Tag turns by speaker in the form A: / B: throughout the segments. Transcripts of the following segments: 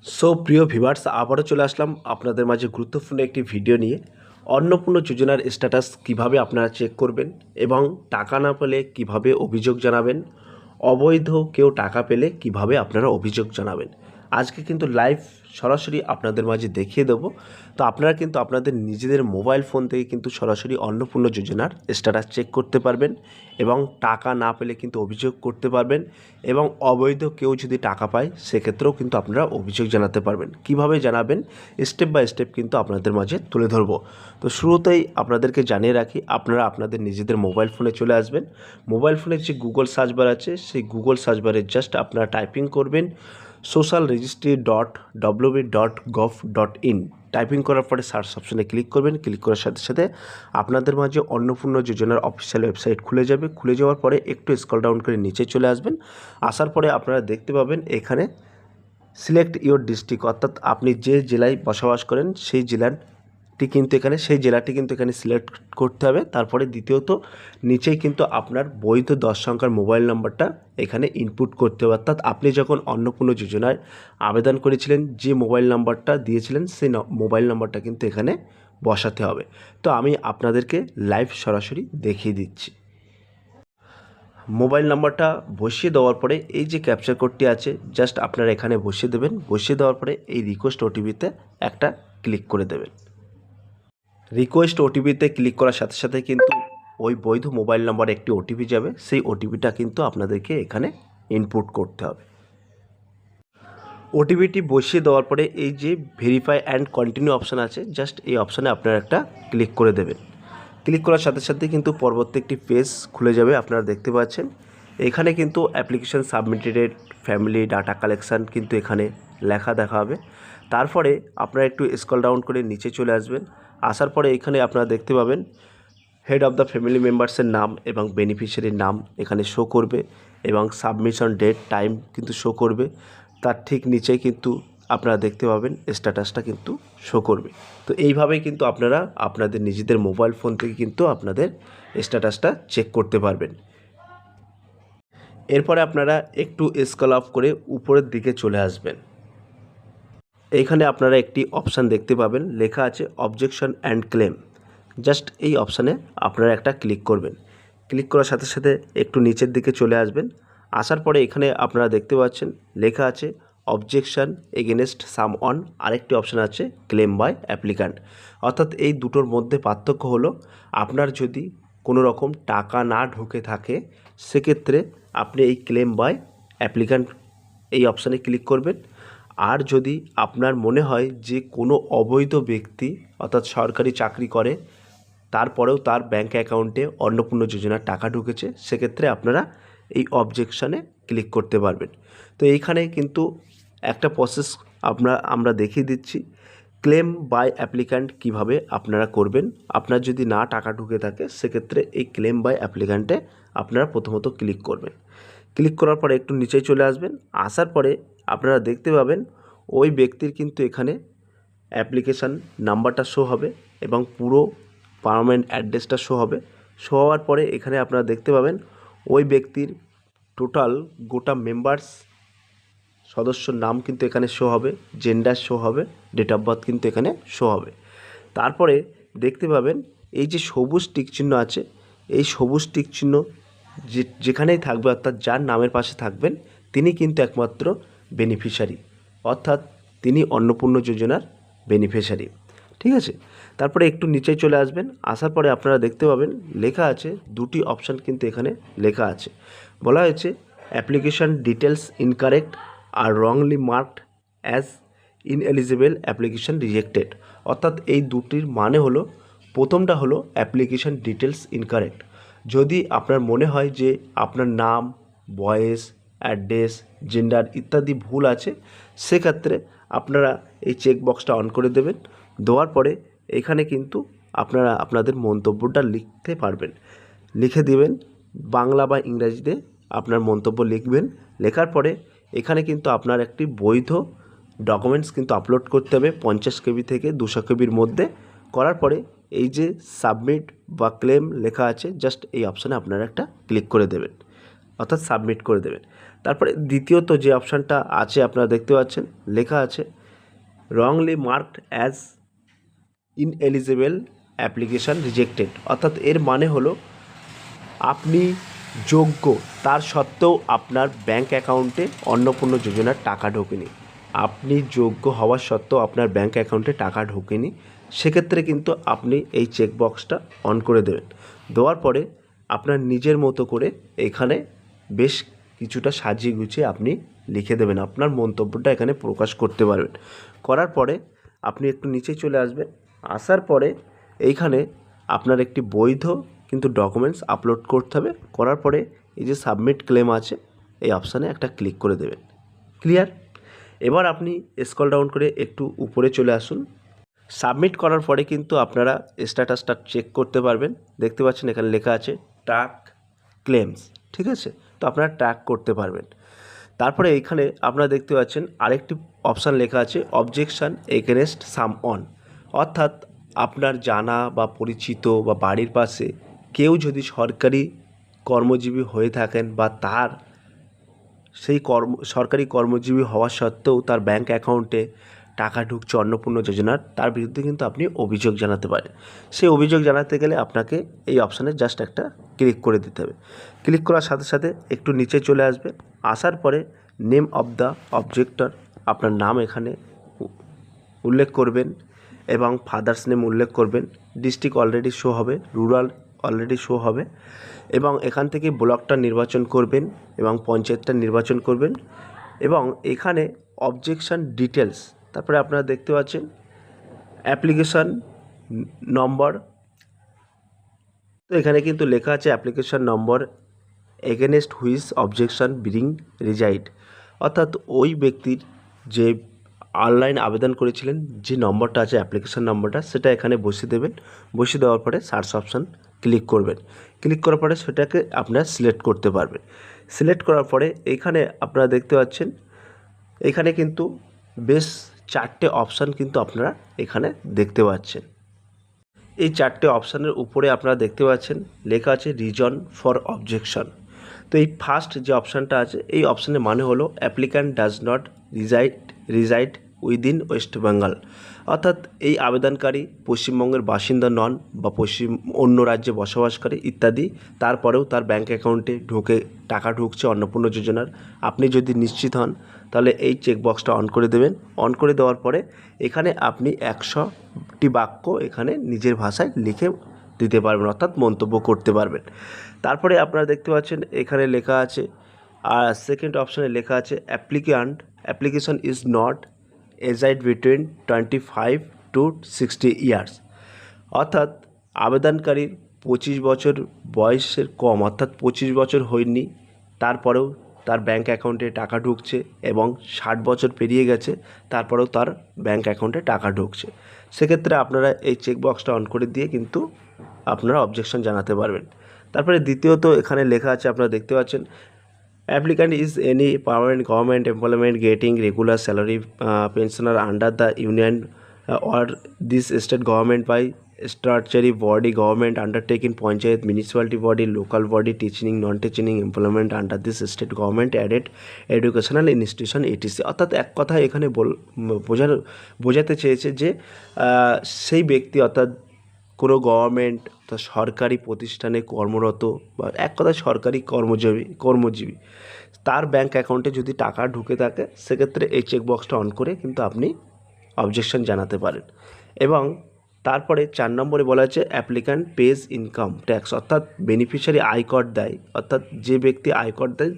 A: প্রিয় ভিউয়ার্স, আবারও চলে আসলাম আপনাদের মাঝে গুরুত্বপূর্ণ একটি ভিডিও নিয়ে। অন্নপূর্ণা যোজনার স্ট্যাটাস কিভাবে আপনারা চেক করবেন এবং টাকা না পেলে কিভাবে অভিযোগ জানাবেন, অবৈধ কেউ টাকা পেলে কিভাবে আপনারা অভিযোগ জানাবেন, আজকে কিন্তু লাইভ সরাসরি আপনাদের মাঝে দেখিয়ে দেবো। তো আপনারা কিন্তু আপনাদের নিজেদের মোবাইল ফোন থেকে কিন্তু সরাসরি অন্নপূর্ণা যোজনার স্ট্যাটাস চেক করতে পারবেন এবং টাকা না পেলে কিন্তু অভিযোগ করতে পারবেন এবং অবৈধ কেউ যদি টাকা পায় সেক্ষেত্রেও কিন্তু আপনারা অভিযোগ জানাতে পারবেন। কিভাবে জানাবেন স্টেপ বাই স্টেপ কিন্তু আপনাদের মাঝে তুলে ধরবো। তো শুরুতেই আপনাদেরকে জানিয়ে রাখি, আপনারা আপনাদের নিজেদের মোবাইল ফোনে চলে আসবেন। মোবাইল ফোনের যে গুগল সার্চ বার আছে সেই গুগল সার্চ বারে জাস্ট আপনারা টাইপিং করবেন socialregistry.wb.gov.in। টাইপিং করার পরে সার্চ অপশনে ক্লিক করবেন। ক্লিক করার সাথে সাথে আপনাদের মাঝে অন্নপূর্ণা যোজনার অফিসিয়াল ওয়েবসাইট খুলে যাবে। খুলে যাওয়ার পরে একটু স্ক্রল ডাউন করে নিচে চলে আসবেন। আসার পরে আপনারা দেখতে পাবেন এখানে সিলেক্ট ইওর ডিস্ট্রিক্ট, অর্থাৎ আপনি যে জেলায় বসবাস করেন সেই জেলাটি কিন্তু এখানে সিলেক্ট করতে হবে। তারপরে দ্বিতীয়ত নিচেই কিন্তু আপনার বৈধ 10 সংখ্যার মোবাইল নাম্বারটা এখানে ইনপুট করতে হবে, অর্থাৎ আপনি যখন অন্নপূর্ণা যোজনায় আবেদন করেছিলেন যে মোবাইল নাম্বারটা দিয়েছিলেন সেই মোবাইল নাম্বারটা কিন্তু এখানে বসাতে হবে। তো আমি আপনাদেরকে লাইভ সরাসরি দেখিয়ে দিচ্ছি। মোবাইল নাম্বারটা বসিয়ে দেওয়ার পরে এই যে ক্যাপচার কোডটি আছে জাস্ট আপনারা এখানে বসিয়ে দেবেন। বসিয়ে দেওয়ার পরে এই রিকোয়েস্ট ওটিপিতে একটা ক্লিক করে দেবেন। রিকোয়েস্ট ওটিপিতে ক্লিক করার সাথে সাথে কিন্তু ওই বৈধ মোবাইল নাম্বারে একটি ওটিপি যাবে। সেই ওটিপিটা কিন্তু আপনাদেরকে এখানে ইনপুট করতে হবে। ওটিপিটি বসিয়ে দেওয়ার পরে এই যে ভেরিফাই অ্যান্ড কন্টিনিউ অপশান আছে জাস্ট এই অপশানে আপনারা একটা ক্লিক করে দেবেন। ক্লিক করার সাথে সাথে কিন্তু পরবর্তী একটি পেজ খুলে যাবে। আপনারা দেখতে পাচ্ছেন এখানে কিন্তু application submitted, family data collection কিন্তু এখানে লেখা দেখা হবে। তারপরে আপনারা একটু স্ক্রল ডাউন করে নিচে চলে আসবেন। আসার পরে এখানে আপনারা দেখতে পাবেন হেড অফ দ্য ফ্যামিলি মেম্বার্সের নাম এবং বেনিফিশিয়ারির নাম এখানে শো করবে এবং সাবমিশন ডেট টাইম কিন্তু শো করবে। তার ঠিক নিচেই কিন্তু আপনারা দেখতে পাবেন স্ট্যাটাসটা কিন্তু শো করবে। তো এইভাবেই কিন্তু আপনারা আপনাদের নিজেদের মোবাইল ফোন থেকে কিন্তু আপনাদের স্ট্যাটাসটা চেক করতে পারবেন। এরপরে আপনারা একটু স্ক্রল আপ করে উপরের দিকে চলে আসবেন। এইখানে আপনারা একটি অপশান দেখতে পাবেন লেখা আছে অবজেকশন অ্যান্ড ক্লেম। জাস্ট এই অপশানে আপনারা একটা ক্লিক করবেন। ক্লিক করার সাথে সাথে একটু নিচের দিকে চলে আসবেন। আসার পরে এখানে আপনারা দেখতে পাচ্ছেন লেখা আছে অবজেকশন এগেনস্ট সাম অন, আরেকটি অপশান আছে ক্লেম বাই অ্যাপ্লিক্যান্ট। অর্থাৎ এই দুটোর মধ্যে পার্থক্য হলো আপনার যদি কোনো রকম টাকা না ঢুকে থাকে সেক্ষেত্রে আপনি এই ক্লেম বাই অ্যাপ্লিক্যান্ট এই অপশানে ক্লিক করবেন। আর যদি আপনার মনে হয় যে কোনো অবৈধ ব্যক্তি অর্থাৎ সরকারি চাকরি করে তারপরেও তার ব্যাঙ্ক অ্যাকাউন্টে অন্নপূর্ণা যোজনার টাকা ঢুকেছে সেক্ষেত্রে আপনারা এই অবজেকশানে ক্লিক করতে পারবেন। তো এইখানে কিন্তু একটা প্রসেস আমরা দেখিয়ে দিচ্ছি ক্লেম বাই অ্যাপ্লিক্যান্ট কিভাবে আপনারা করবেন। আপনার যদি না টাকা ঢুকে থাকে সেক্ষেত্রে এই ক্লেম বাই অ্যাপ্লিক্যান্টে আপনারা প্রথমত ক্লিক করবেন। ক্লিক করার পরে একটু নিচে চলে আসবেন। আসার পরে আপনারা দেখতে পাবেন ওই ব্যক্তির কিন্তু এখানে অ্যাপ্লিকেশান নাম্বারটা শো হবে এবং পুরো পার্মানেন্ট অ্যাড্রেসটা শো হবে। শো হওয়ার পরে এখানে আপনারা দেখতে পাবেন ওই ব্যক্তির টোটাল গোটা মেম্বার্স সদস্যর নাম কিন্তু এখানে শো হবে, জেন্ডার শো হবে, ডেট অফ বার্থ কিন্তু এখানে শো হবে। তারপরে দেখতে পাবেন এই যে সবুজ টিক চিহ্ন আছে এই সবুজ টিক চিহ্ন যেখানেই থাকবে অর্থাৎ যার নামের পাশে থাকবেন তিনি কিন্তু একমাত্র বেনিফিশিয়ারি, অর্থাৎ তিনি অন্নপূর্ণা যোজনার বেনিফিশিয়ারি। ঠিক আছে, তারপরে একটু নিচে চলে আসবেন। আসার পরে আপনারা দেখতে পাবেন লেখা আছে দুটি অপশান কিন্তু এখানে লেখা আছে। বলা হয়েছে application details incorrect or wrongly marked as ineligible application rejected. অর্থাৎ এই দুটির মানে হলো প্রথমটা হলো অ্যাপ্লিকেশান ডিটেলস ইনকারেক্ট। যদি আপনার মনে হয় যে আপনার নাম, বয়স, অ্যাড্রেস, জেন্ডার ইত্যাদি ভুল আছে সেক্ষেত্রে আপনারা এই চেকবক্সটা অন করে দেবেন। দেওয়ার পরে এখানে কিন্তু আপনারা আপনাদের মন্তব্যটা লিখতে পারবেন। লিখে দিবেন বাংলা বা ইংরাজিতে আপনার মন্তব্য লিখবেন। লেখার পরে এখানে কিন্তু আপনার একটি বৈধ ডকুমেন্টস কিন্তু আপলোড করতে হবে 50 কেবি থেকে 200 কেবির মধ্যে। করার পরে এই যে সাবমিট বা ক্লেম লেখা আছে জাস্ট এই অপশানে আপনারা একটা ক্লিক করে দেবেন, অর্থাৎ সাবমিট করে দেবেন। তারপরে দ্বিতীয়ত যে অপশানটা আছে আপনারা দেখতে পাচ্ছেন, লেখা আছে wrongly marked as ineligible application rejected. অর্থাৎ এর মানে হলো আপনি যোগ্য তার সত্ত্বেও আপনার ব্যাঙ্ক অ্যাকাউন্টে অন্নপূর্ণা যোজনার টাকা ঢোকেনি। আপনি যোগ্য হওয়ার সত্ত্বেও আপনার ব্যাঙ্ক অ্যাকাউন্টে টাকা ঢোকেনি, সেক্ষেত্রে কিন্তু আপনি এই চেকবক্সটা অন করে দেবেন। দেওয়ার পরে আপনার নিজের মতো করে এখানে বেশ কিছুটা সাজিয়ে গুছিয়ে আপনি লিখে দেবেন, আপনার মন্তব্যটা এখানে প্রকাশ করতে পারবেন। করার পরে আপনি একটু নিচে চলে আসবেন, আসার পরে এইখানে আপনার একটি বৈধ কিন্তু ডকুমেন্টস আপলোড করতে হবে। করার পরে এই যে সাবমিট ক্লেম আছে এই অপশানে একটা ক্লিক করে দেবেন। ক্লিয়ার? এবার আপনি স্ক্রল ডাউন করে একটু উপরে চলে আসুন। সাবমিট করার পরে কিন্তু আপনারা স্ট্যাটাসটা চেক করতে পারবেন। দেখতে পাচ্ছেন এখানে লেখা আছে ট্র্যাক ক্লেমস, ঠিক আছে? তো আপনারা ট্র্যাক করতে পারবেন। তারপরে এইখানে আপনারা দেখতে পাচ্ছেন আরেকটি অপশান লেখা আছে অবজেকশান এগেনস্ট সাম অন। অর্থাৎ আপনার জানা বা পরিচিত বা বাড়ির পাশে কেউ যদি সরকারি কর্মজীবী হয়ে থাকেন বা তার সেই সরকারি কর্মজীবী হওয়া সত্ত্বেও তার ব্যাঙ্ক অ্যাকাউন্টে টাকা ঢুকছে অন্নপূর্ণা যোজনার, তার বিরুদ্ধে কিন্তু আপনি অভিযোগ জানাতে পারেন। সেই অভিযোগ জানাতে গেলে আপনাকে এই অপশানে জাস্ট একটা ক্লিক করে দিতে হবে। ক্লিক করার সাথে সাথে একটু নিচে চলে আসবে, আসার পরে নেম অফ দ্য অবজেক্টর, আপনার নাম এখানে উল্লেখ করবেন এবং ফাদার্স নেম উল্লেখ করবেন। ডিস্ট্রিক্ট অলরেডি শো হবে, রুরাল অলরেডি শো হবে এবং এখান থেকে ব্লকটা নির্বাচন করবেন এবং পঞ্চায়েতটা নির্বাচন করবেন এবং এখানে অবজেকশান ডিটেলস, তারপরে আপনারা দেখতে পাচ্ছেন অ্যাপ্লিকেশান নম্বর। তো এখানে কিন্তু লেখা আছে application number against which objection being reside. অর্থাৎ ওই ব্যক্তির যে অনলাইন আবেদন করেছিলেন যে নম্বরটা আছে অ্যাপ্লিকেশান নম্বরটা, সেটা এখানে বসিয়ে দেবেন। বসিয়ে দেওয়ার পরে সার্চ অপশান ক্লিক করবেন। ক্লিক করার পরে সেটাকে আপনারা সিলেক্ট করতে পারবেন। সিলেক্ট করার পরে এইখানে আপনারা দেখতে পাচ্ছেন এখানে কিন্তু বেশ 4টে অপশান কিন্তু আপনারা এখানে দেখতে পাচ্ছেন। এই 4টে অপশানের উপরে আপনারা দেখতে পাচ্ছেন লেখা আছে রিজন ফর অবজেকশন। তো এই ফার্স্ট যে অপশানটা আছে এই অপশানের মানে হলো applicant does not reside within West Bengal. অর্থাৎ এই আবেদনকারী পশ্চিমবঙ্গের বাসিন্দা নন বা অন্য রাজ্যে বসবাসকারী ইত্যাদি, তারপরেও তার ব্যাঙ্ক অ্যাকাউন্টে টাকা ঢুকছে অন্নপূর্ণা যোজনার। আপনি যদি নিশ্চিত হন তাহলে এই চেকবক্সটা অন করে দেবেন। অন করে দেওয়ার পরে এখানে আপনি 100টি বাক্য এখানে নিজের ভাষায় লিখে দিতে পারবেন, অর্থাৎ মন্তব্য করতে পারবেন। তারপরে আপনারা দেখতে পাচ্ছেন এখানে লেখা আছে আর সেকেন্ড অপশানে লেখা আছে application is not aged between 25 to 60 years. অর্থাৎ আবেদনকারীর 25 বছর বয়সের কম, অর্থাৎ 25 বছর হয়নি, তারপরেও তার ব্যাঙ্ক অ্যাকাউন্টে টাকা ঢুকছে এবং 60 বছর পেরিয়ে গেছে তারপরেও তার ব্যাঙ্ক অ্যাকাউন্টে টাকা ঢুকছে, সেক্ষেত্রে আপনারা এই চেকবক্সটা অন করে দিয়ে কিন্তু আপনারা অবজেকশন জানাতে পারবেন। তারপরে দ্বিতীয়ত এখানে লেখা আছে আপনারা দেখতে পাচ্ছেন applicant is any permanent government employment getting regular salary pensioner under the union or this state government by statutory body government undertaking panchayat municipality body local body teaching non-teaching employment under this state government added educational institution etc। অর্থাৎ এক কথা এখানে বোঝাতে চেয়েছে যে সেই ব্যক্তি অর্থাৎ কোনো গভর্নমেন্ট বা সরকারি প্রতিষ্ঠানে কর্মরত বা এক কথায় সরকারি কর্মজীবী তার ব্যাঙ্ক অ্যাকাউন্টে যদি টাকা ঢুকে থাকে, সেক্ষেত্রে এই চেকবক্সটা অন করে কিন্তু আপনি অবজেকশন জানাতে পারেন। এবং তারপরে 4 নম্বরে বলা আছে অ্যাপ্লিক্যান্ট পেজ ইনকাম ট্যাক্স। অর্থাৎ বেনিফিশিয়ারি আয়কর দেয়, অর্থাৎ যে ব্যক্তি আয়কর দেয়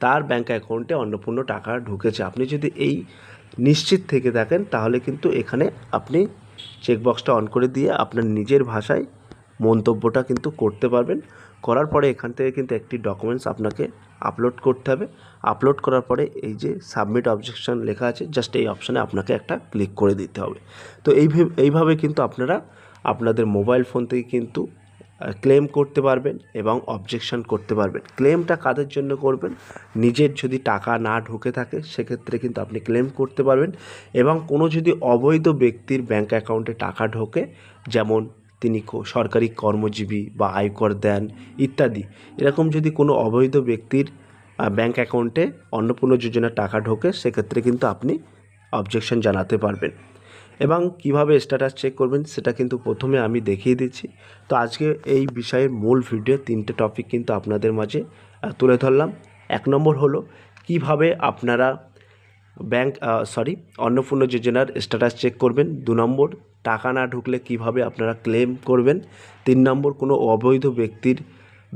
A: তার ব্যাঙ্ক অ্যাকাউন্টে অন্নপূর্ণা টাকা ঢুকেছে। আপনি যদি এই নিশ্চিত থেকে থাকেন তাহলে কিন্তু এখানে আপনি চেকবক্সটা অন করে দিয়ে আপনার নিজের ভাষায় মন্তব্যটা কিন্তু করতে পারবেন। করার পরে এখান থেকে কিন্তু একটি ডকুমেন্টস আপনাকে আপলোড করতে হবে। আপলোড করার পরে এই যে সাবমিট অবজেকশন লেখা আছে জাস্ট এই অপশানে আপনাকে একটা ক্লিক করে দিতে হবে। তো এইভাবে কিন্তু আপনারা আপনাদের মোবাইল ফোন থেকে কিন্তু ক্লেম করতে পারবেন এবং অবজেকশন করতে পারবেন। ক্লেমটা কাদের জন্য করবেন? নিজের যদি টাকা না ঢুকে থাকে সেক্ষেত্রে কিন্তু আপনি ক্লেম করতে পারবেন। এবং কোনো যদি অবৈধ ব্যক্তির ব্যাঙ্ক অ্যাকাউন্টে টাকা ঢোকে, যেমন তিনি সরকারি কর্মজীবী বা আয়কর দেন ইত্যাদি, এরকম যদি কোনো অবৈধ ব্যক্তির ব্যাঙ্ক অ্যাকাউন্টে অন্নপূর্ণা যোজনার টাকা ঢোকে, সেক্ষেত্রে কিন্তু আপনি অবজেকশন জানাতে পারবেন। এবং কিভাবে স্ট্যাটাস চেক করবেন সেটা কিন্তু প্রথমে আমি দেখিয়ে দিচ্ছি। তো আজকে এই বিষয়ের মূল ভিডিও 3টে টপিক কিন্তু আপনাদের মাঝে তুলে ধরলাম। 1 নম্বর হলো কিভাবে আপনারা অন্নপূর্ণা যোজনার স্ট্যাটাস চেক করবেন। 2 নম্বর টাকা না ঢুকলে কিভাবে আপনারা ক্লেম করবেন। 3 নম্বর কোনো অবৈধ ব্যক্তির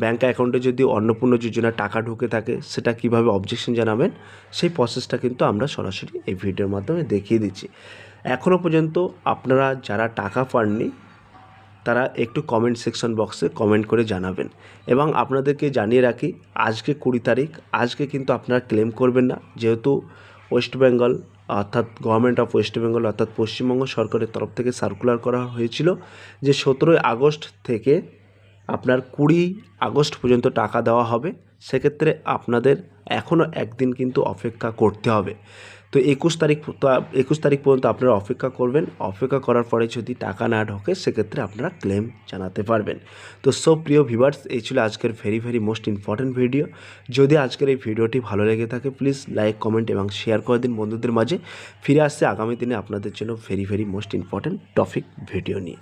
A: ব্যাঙ্ক অ্যাকাউন্টে যদি অন্নপূর্ণা যোজনার টাকা ঢুকে থাকে সেটা কিভাবে অবজেকশন জানাবেন, সেই প্রসেসটা কিন্তু আমরা সরাসরি এই ভিডিওর মাধ্যমে দেখিয়ে দিচ্ছি। এখনও পর্যন্ত আপনারা যারা টাকা পাননি তারা একটু কমেন্ট সেকশন বক্সে কমেন্ট করে জানাবেন। এবং আপনাদেরকে জানিয়ে রাখি, আজকে 20 তারিখ, আজকে কিন্তু আপনারা ক্লেম করবেন না, যেহেতু ওয়েস্ট বেঙ্গল অর্থাৎ গভর্নমেন্ট অফ ওয়েস্ট বেঙ্গল অর্থাৎ পশ্চিমবঙ্গ সরকারের তরফ থেকে সার্কুলার করা হয়েছিল যে 17 আগস্ট থেকে আপনার 20 আগস্ট পর্যন্ত টাকা দেওয়া হবে। সেক্ষেত্রে আপনাদের এখনও একদিন কিন্তু অপেক্ষা করতে হবে। তো 21 তারিখ পর্যন্ত আপনারা অপেক্ষা করবেন। অপেক্ষা করার পরে যদি টাকা না ঢোকে সেক্ষেত্রে আপনারা ক্লেম জানাতে পারবেন। তো প্রিয় ভিউয়ার্স, এই ছিল আজকের ভেরি মোস্ট ইম্পর্ট্যান্ট ভিডিও। যদি আজকের এই ভিডিওটি ভালো লেগে থাকে প্লিজ লাইক, কমেন্ট এবং শেয়ার করে দিন বন্ধুদের মাঝে। ফিরে আসছে আগামী দিনে আপনাদের জন্য very most important topic video নিয়ে।